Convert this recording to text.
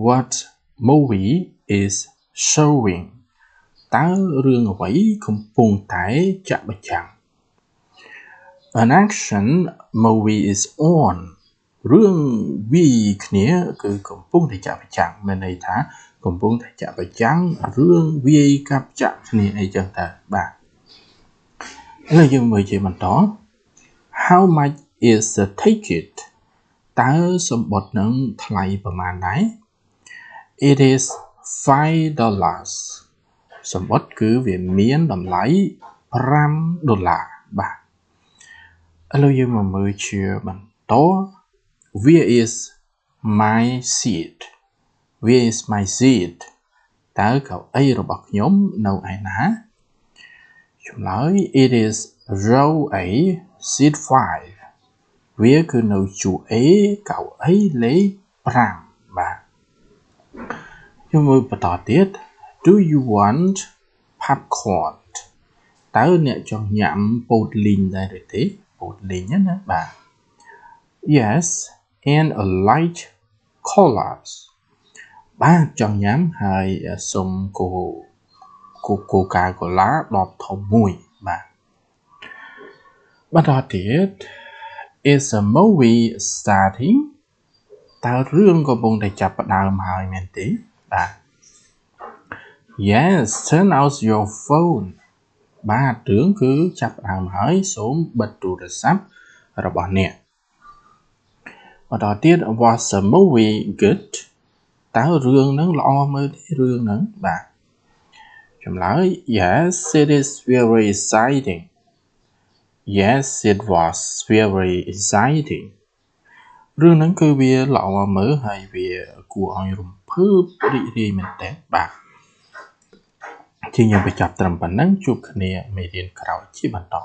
What movie is showing តើរឿងអ្វីកំពុងតែចាក់បញ្ចាំង An action movie is on រឿងវាយគ្នាគឺកំពុងតែចាក់បញ្ចាំងមានន័យថាកំពុងតែចាក់បញ្ចាំងរឿងវាយកាប់ចាក់គ្នាអីចឹងទៅបាទឥឡូវយើងមើលជាបន្ត How much is the ticket តើសម្បត្តិនឹងថ្លៃប្រមាណដែរ It is $5 សម្បត្តិគឺវាមានតម្លៃ$5បាទឥឡូវយើងមកមើលជាបន្ត Where is my seat Where is my seat តើកៅអីរបស់ខ្ញុំនៅឯណាចម្លើយ It is row A seat 5វាគឺនៅជួរ A កៅអីលេខ5បាទយើងមើលបន្តទៀត Do you want popcorn តើអ្នកចង់ញ៉ាំពោតលីងដែរឬទេពោតលីងណាបាទ Yes and a light cola បាទចង់ញ៉ាំហើយសុំកូកាកូឡាដបធំមួយបាទបន្តទៀត Is a movie starting តើរឿងកំពុងតែចាប់ផ្ដើមហើយមែនទេបាទ Yes turn out your phone បាទរឿងគឺចាប់ផ្ដើមហើយសូមបិទទូរស័ព្ទរបស់អ្នកបន្តទៀត Was the movie good តើរឿងហ្នឹងល្អមើលទេរឿងហ្នឹងបាទចម្លើយ Yes it is very exciting Yes it was very exciting រឿងហ្នឹងគឺវាល្អមើលហើយវាគួរឲ្យរំភើបរីករាយមែនតើបាទជាយើងបញ្ចប់ត្រឹមប៉ុណ្ណឹងជួបគ្នាមេរៀនក្រោយជាបន្ត